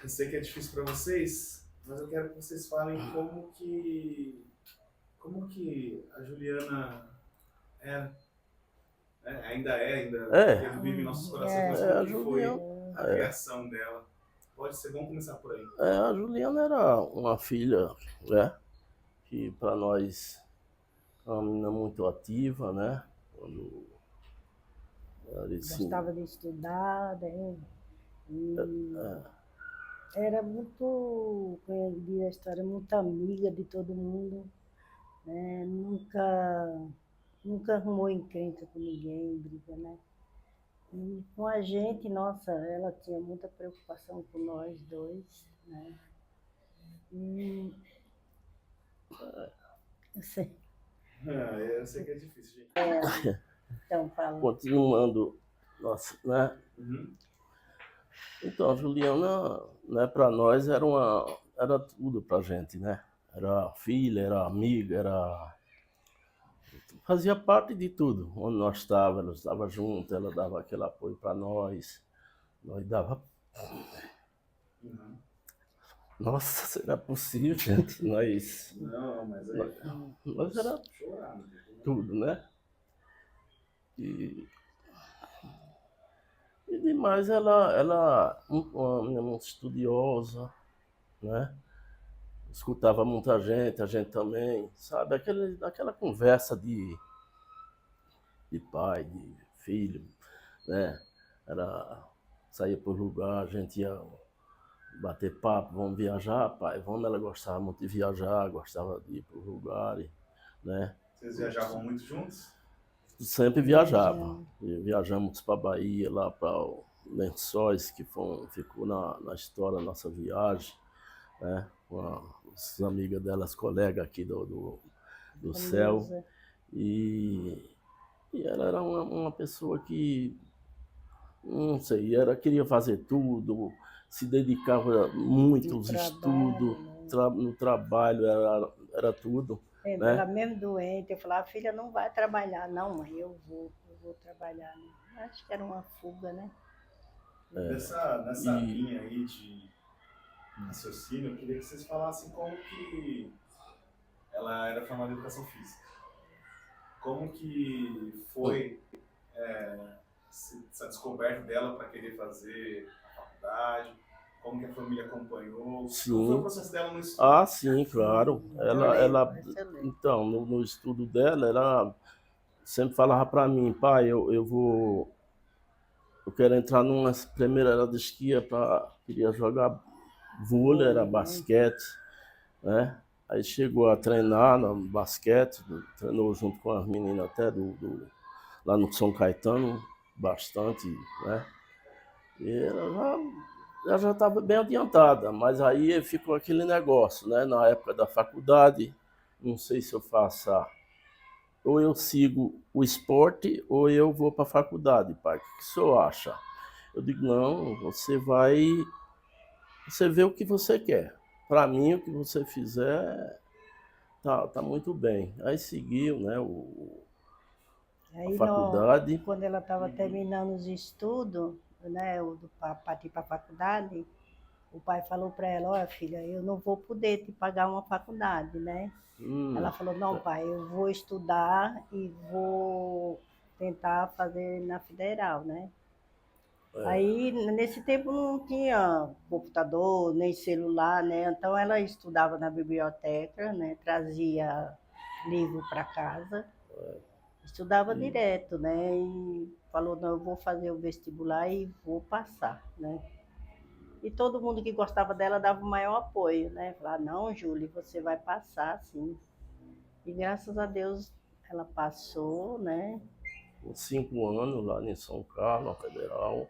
Eu sei que é difícil para vocês, mas eu quero que vocês falem como que a Juliana era, né? Ainda É, porque vive em nossos corações, É, mas a como que Juliana, foi a criação dela? Pode ser, vamos começar por aí. a Juliana era uma filha, né? Que para nós é uma menina muito ativa, né? Quando ela assim, gostava de estudar, né? E era muito, como eu diz a história, muito amiga de todo mundo, né? Nunca arrumou encrenca com ninguém, briga, né? E com a gente, nossa, ela tinha muita preocupação com nós dois, né? E eu sei, Eu sei que é difícil, gente. então fala. continuando, nossa, né? Uhum. Então, a Juliana, né, para nós era tudo pra gente, né? Era filha, era amiga, fazia parte de tudo. Onde nós estávamos, ela estava junto, ela dava aquele apoio para nós dava. Uhum. Nossa, será possível, gente? Não, mas aí Nós era chorar, não tem problema. tudo, né? E, e demais, ela uma menina muito estudiosa, né? Escutava muita gente, a gente também, sabe? Aquela conversa de pai, de filho, né? Saía por lugar, a gente ia bater papo, vamos viajar, pai, vamos. Ela gostava muito de viajar, gostava de ir para os lugares, né? Vocês viajavam muito juntos? Sempre viajava. E viajamos para a Bahia, lá para Lençóis, que ficou na história da nossa viagem, né? Com as amigas dela, as colegas aqui do céu. Neuza, E ela era uma pessoa que, não sei, queria fazer tudo, se dedicava muito no aos trabalho, estudos, né? no trabalho, era tudo, Ela né? mesmo doente, eu falava, filha, não vai trabalhar. Não, mãe, eu vou trabalhar. Né? Acho que era uma fuga, né? Nessa E linha aí de raciocínio, eu queria que vocês falassem como que ela era formada em educação física. Como que foi essa descoberta dela para querer fazer a faculdade? Como que a família acompanhou? Como foi o sim, processo dela no estudo? sim, claro. Eu lembro, esse eu lembro. Então, no estudo dela, ela sempre falava para mim, pai, eu quero entrar numa primeira era de esquia, queria jogar vôlei, era Vôlei, né? basquete, né? Aí chegou a treinar no basquete, treinou junto com as meninas até lá no São Caetano, bastante, né? E ela já estava bem adiantada, mas aí ficou aquele negócio, né? Na época da faculdade, não sei se eu faço, ou eu sigo o esporte ou eu vou para a faculdade, pai. O que o senhor acha? Eu digo, não, você vê o que você quer. Para mim, o que você fizer tá muito bem. Aí seguiu, né, a Aí, faculdade. quando ela estava terminando os estudos, né, para ir para a faculdade, o pai falou para ela, olha filha, eu não vou poder te pagar uma faculdade, né? Hum, Ela falou, não pai, eu vou estudar e vou tentar fazer na federal, né? Aí, nesse tempo não tinha computador, nem celular, né? Então ela estudava na biblioteca, né? Trazia livro para casa, estudava direto, né? E falou, não, eu vou fazer o vestibular e vou passar, né? E todo mundo que gostava dela dava o maior apoio, né? Falava, não, Júlia, você vai passar, sim. E graças a Deus ela passou, né? com 5 anos lá em São Carlos, na Federal.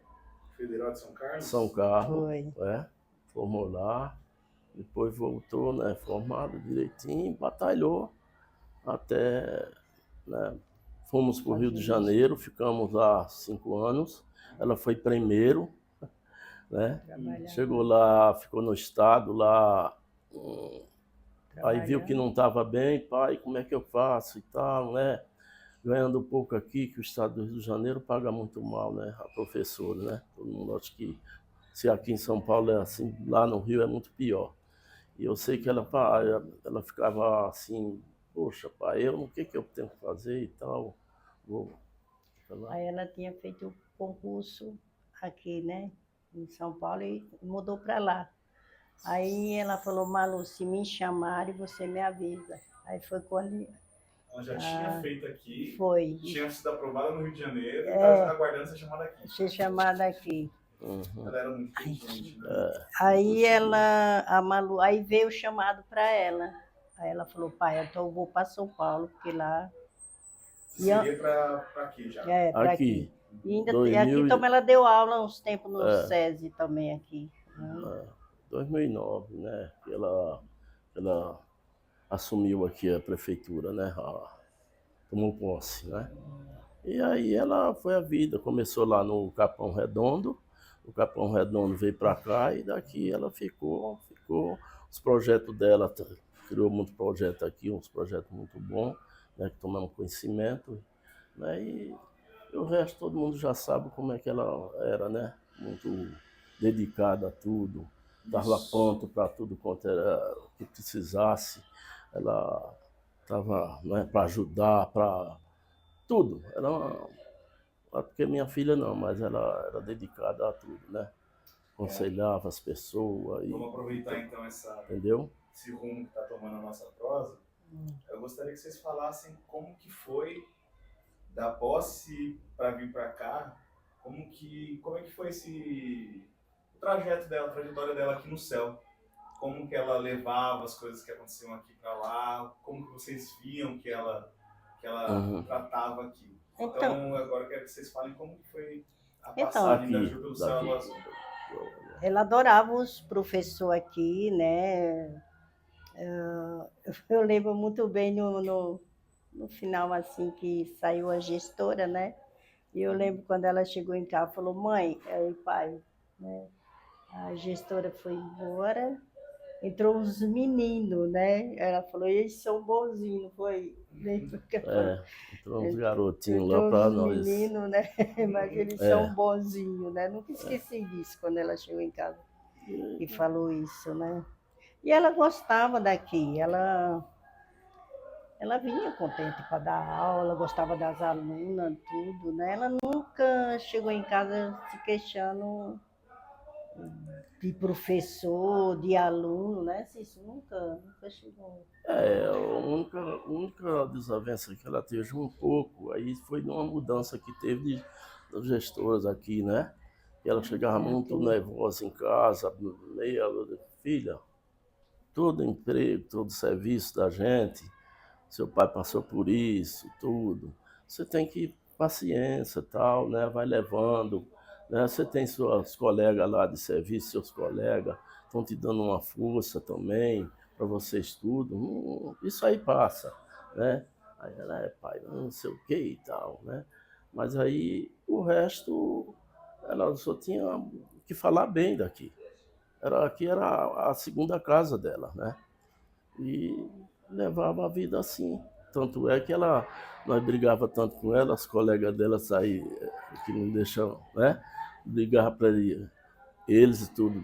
Federal de São São Carlos? Carlos, Foi. né? Formou lá. Depois voltou, né? Formado direitinho, batalhou até, né? Fomos para o Rio de Fazer Janeiro, vestibular, ficamos lá 5 anos. Ela foi primeiro, né? Chegou trabalhando, lá, ficou no estado lá. Aí viu que não trabalhando. estava bem, pai, como é que eu faço e tal, né? Ganhando um pouco aqui, que o estado do Rio de Janeiro paga muito mal, né? A professora, né? Todo mundo acha que Se aqui em São Paulo é assim, lá no Rio é muito pior. E eu sei que ela ficava assim, poxa, pai, o que que eu tenho que fazer e tal. Vou falar. Aí ela tinha feito o concurso aqui, né, em São Paulo e mudou para lá. Aí ela falou, Malu, se me chamarem, você me avisa. Aí foi quando Ela já tinha feito aqui, foi. tinha sido aprovada no Rio de Janeiro e estava aguardando ser chamada aqui. Ser chamada aqui. Ela era muito inteligente, né? Aí a Malu, aí veio o chamado para ela. Aí ela falou, pai, então eu vou para São Paulo, porque lá. Seria para aqui já. É, para Aqui. aqui. E ainda 2000 aqui também ela deu aula uns tempos no É. SESI também aqui. Né? 2009, né? Que ela assumiu aqui a prefeitura, né? Tomou posse, né? E aí ela foi a vida, começou lá no Capão Redondo, o Capão Redondo veio para cá e daqui ela ficou, os projetos dela, criou muito projeto aqui, uns projetos muito bons, né, que tomamos conhecimento, né, e o resto todo mundo já sabe como é que ela era, né, muito dedicada a tudo, estava pronto para tudo quanto era que precisasse, ela estava, né, para ajudar, para tudo, porque minha filha não, mas ela era dedicada a tudo, né? Aconselhava as pessoas. Vamos aproveitar então entendeu? Esse rumo que está tomando a nossa prosa. Eu gostaria que vocês falassem como que foi da posse para vir para cá, como é que foi o trajeto dela, a trajetória dela aqui no céu. Como que ela levava as coisas que aconteciam aqui para lá, como que vocês viam que ela tratava aqui. Então, agora eu quero que vocês falem como que foi a passagem da Ju pelo céu ao azul. Ela adorava os professores aqui, né? Eu lembro muito bem no final, assim, que saiu a gestora, né? E eu lembro quando ela chegou em casa, falou, mãe, aí pai, né? A gestora foi embora, entrou uns meninos, né? Ela falou, eles são bonzinhos, foi. Entrou uns garotinhos lá para nós. Meninos, né? Mas eles são bonzinhos, né? Nunca esqueci disso quando ela chegou em casa e falou isso, né? E ela gostava daqui, ela vinha contente para dar aula, gostava das alunas, tudo, né? Ela nunca chegou em casa se queixando de professor, de aluno, né? Isso nunca chegou. A única desavença que ela teve um pouco, aí foi numa mudança que teve das gestoras aqui, né? Que ela chegava muito nervosa em casa, meia filha, todo emprego, todo serviço da gente, seu pai passou por isso, tudo. Você tem que paciência, tal, né? Vai levando, né? Você tem seus colegas lá de serviço, seus colegas estão te dando uma força também para vocês tudo. Isso aí passa, né? Aí ela pai, não sei o que e tal, né? Mas aí o resto, ela só tinha que falar bem daqui. Aqui era a segunda casa dela, né? E levava a vida assim. Tanto é que nós brigava tanto com ela, as colegas dela saíam, que não deixam, né? Brigava para eles e tudo.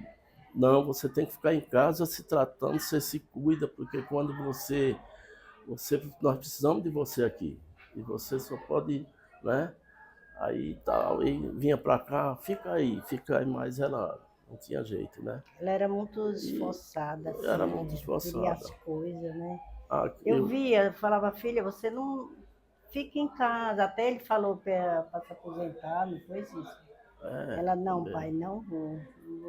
Não, você tem que ficar em casa se tratando, você se cuida, porque quando nós precisamos de você aqui. E você só pode, né? Aí tal, e vinha para cá, fica aí, mas ela não tinha jeito, né? Ela era muito esforçada, assim, era muito esforçada. Queria as coisas, né? Eu via, falava, filha, você não fica em casa. Até ele falou para se aposentar, não foi isso? Ela, não, pai, não vou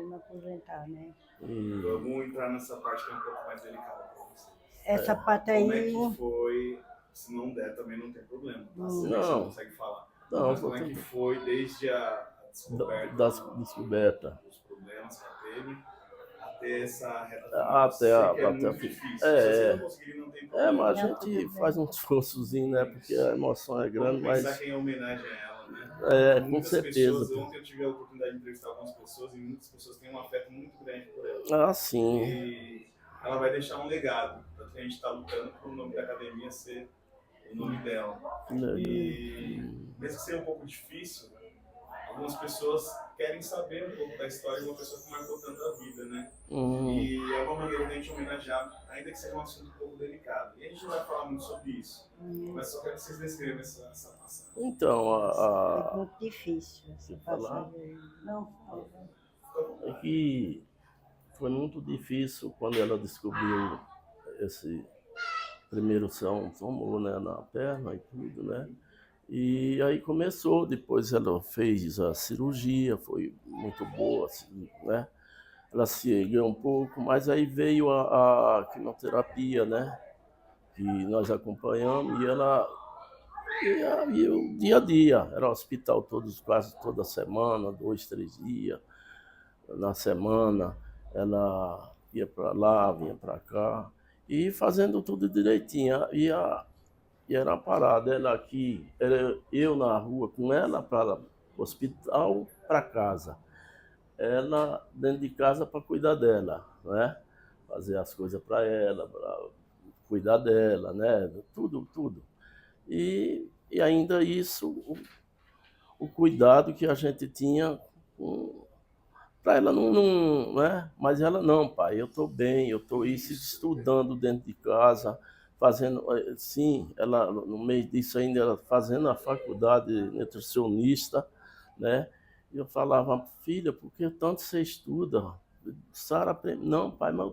me aposentar, né? Vamos entrar nessa parte que é um pouco mais delicada para vocês. Essa parte aí... Como é que foi, se não der também não tem problema, tá? Você consegue falar. Não, mas como é que foi desde a descoberta dos problemas que ela teve até essa reta final? É muito difícil. Se você não conseguir, não tem problema. Mas a gente faz um esforçozinho, né? Porque a emoção é grande, Vamos pensar que é em homenagem a ela, né? Com certeza. Ontem eu tive a oportunidade de entrevistar algumas pessoas e muitas pessoas têm um afeto muito grande por ela. Sim. E ela vai deixar um legado. Tanto que a gente está lutando para o nome da academia ser o nome dela. E mesmo que seja um pouco difícil, algumas pessoas querem saber um pouco da história de uma pessoa que marcou tanto a vida, né? Uhum. E é uma maneira de a gente homenagear, ainda que seja um assunto um pouco delicado. E a gente não vai falar muito sobre isso, mas só quero que vocês descrevam essa passagem. Então, Foi muito difícil essa que falar? passagem. Não, fala. É que foi muito difícil quando ela descobriu esse primeiro tumor, né, na perna e tudo, né? E aí começou, depois ela fez a cirurgia, foi muito boa, assim, né? Ela se ergueu um pouco, mas aí veio a quimioterapia, né? Que nós acompanhamos e ela e o dia a dia, era hospital quase toda semana, 2, 3 dias na semana, ela ia para lá, vinha para cá, e fazendo tudo direitinho. E era uma parada, ela aqui, era eu na rua com ela para o hospital, para casa. Ela dentro de casa para cuidar dela, né? Fazer as coisas para ela, para cuidar dela, né? Tudo, tudo. E ainda isso, o cuidado que a gente tinha para ela né? Mas ela não, pai, eu estou bem, eu estou isso, estudando dentro de casa, fazendo, sim, ela no meio disso ainda ela fazendo a faculdade de nutricionista, né? E eu falava, filha, por que tanto você estuda? Sara, não, pai, mas eu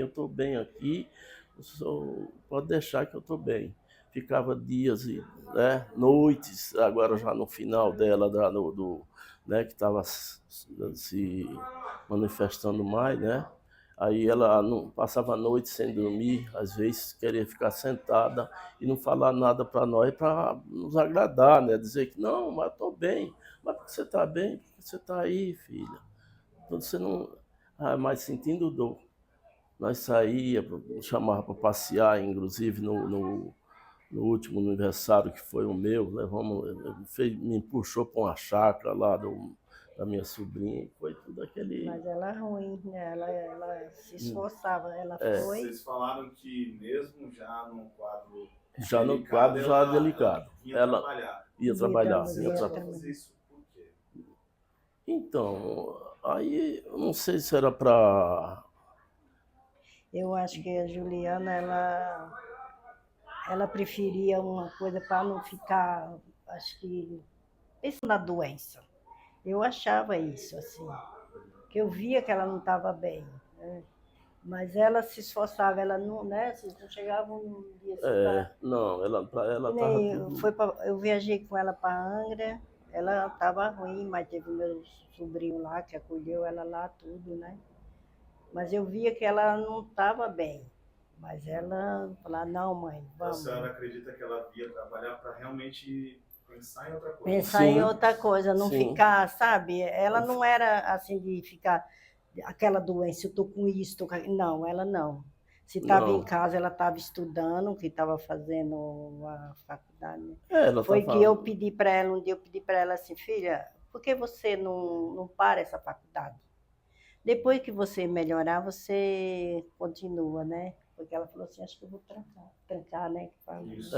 estou bem aqui, pode deixar que eu estou bem. Ficava dias e, né, noites, agora já no final dela, né, que estava se manifestando mais, né? Aí ela não passava a noite sem dormir, às vezes queria ficar sentada e não falar nada para nós, para nos agradar, né? Dizer que não, mas estou bem. Mas por que você está bem? Por que você está aí, filha? Então você não. Ah, mas sentindo dor. Nós saía, chamava para passear, inclusive no último aniversário que foi o meu, me puxou para uma chácara lá da minha sobrinha, foi tudo aquele. Mas ela é ruim, né? Ela se esforçava, ela foi. Vocês falaram que mesmo já num quadro Já no delicado, quadro já ela delicado. ela ia trabalhar. Vocês Ia acharam trabalhar. fazer isso por quê? Então, aí eu não sei se era para. Eu acho que a Juliana, ela preferia uma coisa para não ficar, acho que, pensando na doença. Eu achava isso, assim, que eu via que ela não estava bem, né? Mas ela se esforçava, ela não, né? Vocês não chegavam um dia assim Não, ela que estava nem tudo. eu viajei com ela para Angra, ela estava ruim, mas teve meu sobrinho lá que acolheu ela lá, tudo, né? Mas eu via que ela não estava bem. Mas ela falava, não, mãe, A vamos. senhora acredita que ela via trabalhar para realmente pensar em outra coisa? Pensar Sim. em outra coisa, não Sim. ficar, sabe? Ela não era assim de ficar aquela doença, eu tô com isso, tô com aquilo. Não, ela não. Se estava em Não. casa, ela estava estudando, que estava fazendo a faculdade, né? Ela Foi estava. que eu pedi para ela, um dia eu pedi para ela assim, filha, por que você não para essa faculdade? Depois que você melhorar, você continua, né? Porque ela falou assim, acho que eu vou trancar, né? Isso.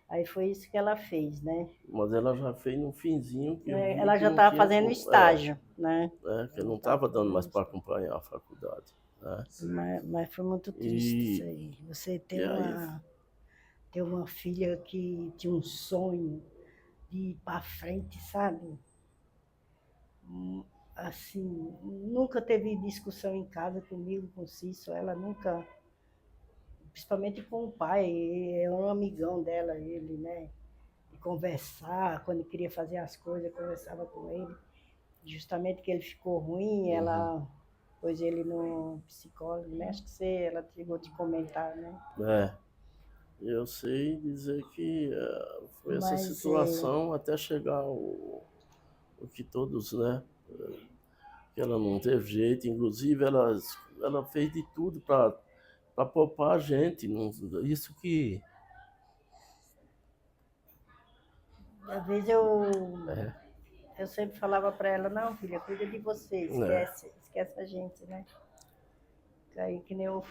Aí foi isso que ela fez, né? Mas ela já fez no finzinho que eu vi Ela que já não estava tinha fazendo como. estágio, né? Que não estava dando mais para acompanhar a faculdade. Né? Mas foi muito triste isso aí. Você ter uma filha que tinha um sonho de ir para frente, sabe? Assim, nunca teve discussão em casa comigo, com o Cício, ela nunca, principalmente com o pai, é um amigão dela, ele, né? De conversar, quando queria fazer as coisas, conversava com ele. Justamente que ele ficou ruim, ela pôs ele no psicólogo, né? Acho que ela chegou a te comentar, né? Eu sei dizer que foi essa Mas, situação até chegar o que todos, né? Que ela não teve jeito, inclusive ela fez de tudo para poupar a gente. Isso que. às vezes eu sempre falava para ela, não, filha, cuida de você, esquece a gente, né? Aí que nem eu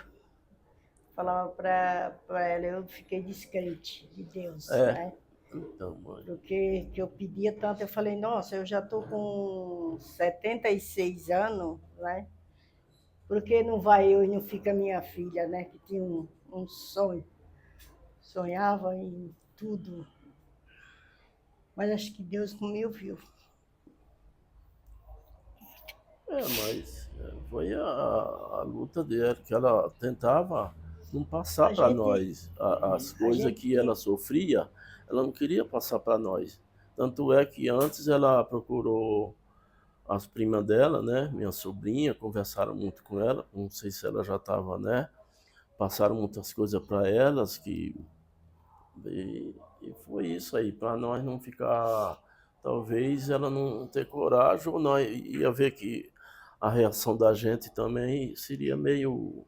falava para ela, eu fiquei descrente de Deus, né? Então, mãe. Porque que eu pedia tanto, eu falei, nossa, eu já estou com 76 anos, né? Por que não vai eu e não fica minha filha, né? Que tinha um sonho, sonhava em tudo. Mas acho que Deus não me ouviu. Mas foi a luta dela, que ela tentava não passar A para gente, nós as a coisas que ela gente, sofria, ela não queria passar para nós. Tanto é que antes ela procurou as primas dela, né, minha sobrinha, conversaram muito com ela, não sei se ela já estava, né, passaram muitas coisas para elas e foi isso aí, para nós não ficar, talvez ela não ter coragem, ou nós ia ver que a reação da gente também seria meio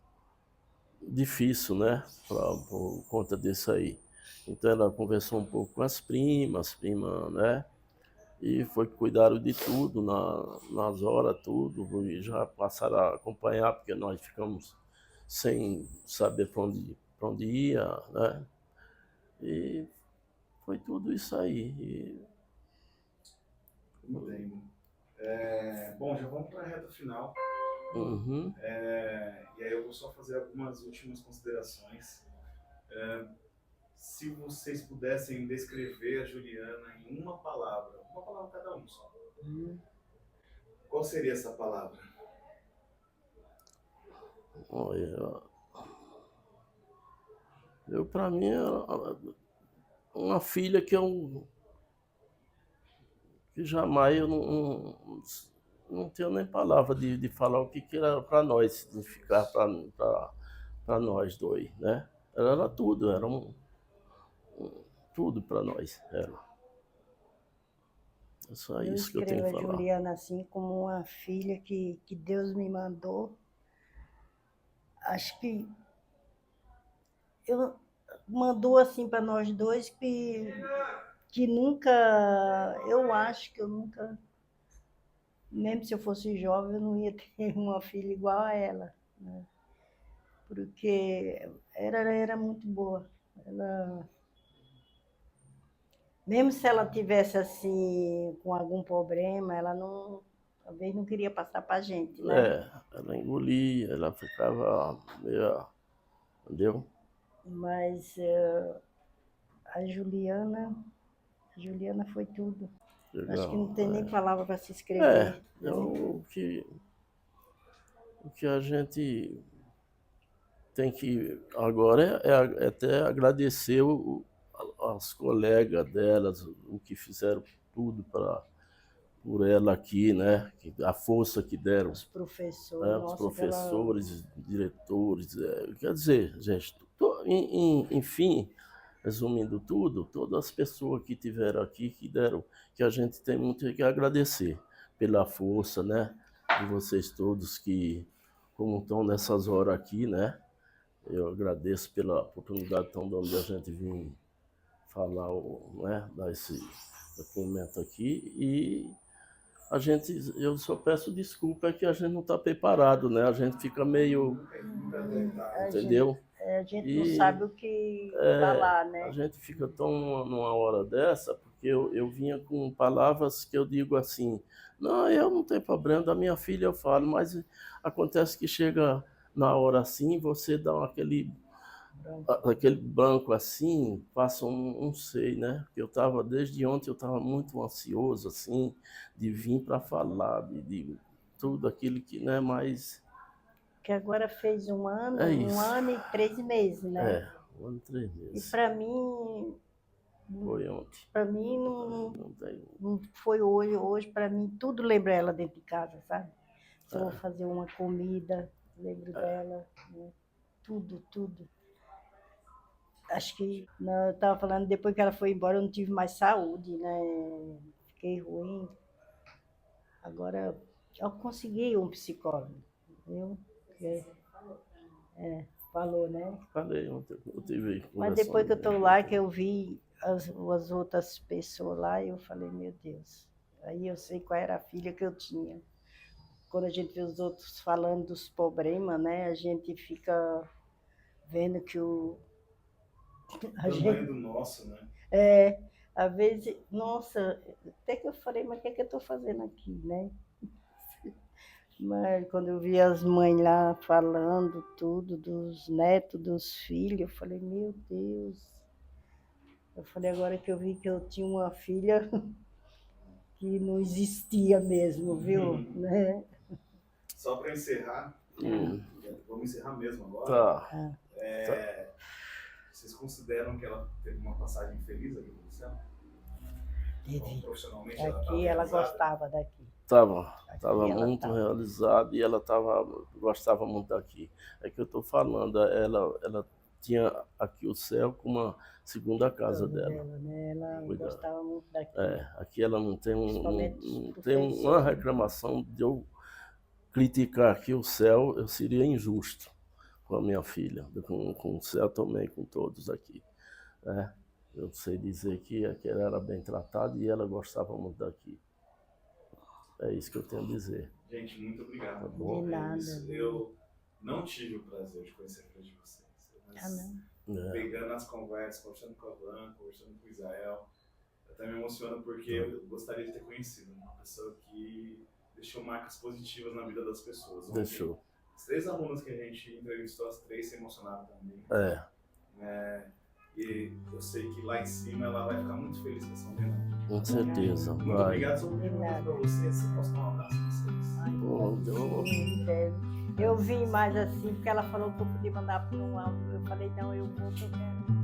difícil, né, por conta disso aí. Então ela conversou um pouco com as primas, né, e foi que cuidaram de tudo, nas horas, tudo, e já passaram a acompanhar, porque nós ficamos sem saber para onde ia, né, e foi tudo isso aí. Tudo bem. Bom, já vamos para a reta final. Uhum. E aí eu vou só fazer algumas últimas considerações. Se vocês pudessem descrever a Juliana em uma palavra cada um só, qual seria essa palavra? Olha, eu para mim é uma filha que jamais eu não tenho nem palavra de falar o que era para nós significar para nós dois, né? Ela era tudo, era tudo para nós, ela. É só eu isso que eu tenho escrevo que a falar. Juliana assim como uma filha que Deus me mandou. Acho que eu mandou assim para nós dois que nunca, eu acho que eu nunca, mesmo se eu fosse jovem, eu não ia ter uma filha igual a ela, né? Porque era muito boa. Ela, mesmo se ela tivesse assim com algum problema, ela não, talvez não queria passar para a gente, né? Ela engolia, ela ficava meio, entendeu? Mas a Juliana foi tudo. Acho que não Legal. tem nem palavra para se É, escrever, é né? o que a gente tem que agora é até agradecer as colegas delas, o que fizeram tudo por ela aqui, né? A força que deram, Os professores, né? Os nossa, aquela. professores, diretores, quer dizer, gente, enfim, resumindo tudo, todas as pessoas que tiveram aqui, que deram, que a gente tem muito que agradecer pela força, né? De vocês todos que, como estão nessas horas aqui, né? Eu agradeço pela oportunidade tão dando de a gente vir falar, né? Dar esse depoimento aqui e a gente, eu só peço desculpa, é que a gente não está preparado, né? A gente fica meio, entendeu? A gente não E sabe o que falar, a né? gente fica tão numa hora dessa, porque eu vinha com palavras que eu digo assim, não, eu não tenho problema, da minha filha eu falo, mas acontece que chega na hora assim, você dá aquele branco assim, passa não sei, né? Porque desde ontem eu estava muito ansioso, assim, de vir para falar, de tudo aquilo que, né, mas Que agora fez é um isso. ano e 3 meses, né? 1 ano e 3 meses. E Foi ontem. para mim Não tem. não foi hoje. Hoje, para mim, tudo lembra ela dentro de casa, sabe? Se eu vou fazer uma comida, lembro dela, né? Tudo, tudo. Acho que, não, eu estava falando, depois que ela foi embora, eu não tive mais saúde, né? Fiquei ruim. Agora, eu consegui um psicólogo, viu? Falou, né? Falei ontem, eu tive Mas depois que eu conversando. estou lá, que eu vi as outras pessoas lá, eu falei, meu Deus. Aí eu sei qual era a filha que eu tinha. Quando a gente vê os outros falando dos problemas, né? A gente fica vendo que a Tamanho gente, do nosso, né? Às vezes, nossa, até que eu falei, mas o que é que eu estou fazendo aqui, né? Mas quando eu vi as mães lá falando tudo, dos netos, dos filhos, eu falei, meu Deus. Eu falei, agora que eu vi que eu tinha uma filha que não existia mesmo, viu? Né? Só para encerrar, vamos encerrar mesmo agora. Tá. Vocês consideram que ela teve uma passagem feliz aqui no céu? Teve. Profissionalmente, Aqui ela gostava daqui. Tava ela muito tava. realizada e ela gostava muito daqui. É que eu estou falando, ela tinha aqui o céu como uma segunda casa dela. Né? Ela Cuidado. gostava muito daqui. Aqui ela não tem, Principalmente não os tem uma professores. reclamação de eu criticar aqui o céu, eu seria injusto com a minha filha, com o céu também, com todos aqui. Eu sei dizer que ela era bem tratada e ela gostava muito daqui. É isso que eu tenho a dizer. Gente, muito obrigado. Tá bom? De nada. Eu não tive o prazer de conhecer a filha de vocês. Mas pegando as conversas, conversando com a Blanca, conversando com o Israel, eu até me emociono porque eu gostaria de ter conhecido uma pessoa que deixou marcas positivas na vida das pessoas. Deixou. As 3 alunas que a gente entrevistou, as 3 se emocionaram também. E eu sei que lá em cima ela vai ficar muito feliz com essa homenagem. Com certeza. Muito Vai. obrigado, só pedir uma coisa pra vocês, se posso dar um abraço pra vocês. Eu vim mais assim, porque ela falou que eu podia mandar por um áudio. Eu falei, não, eu vou, que eu quero.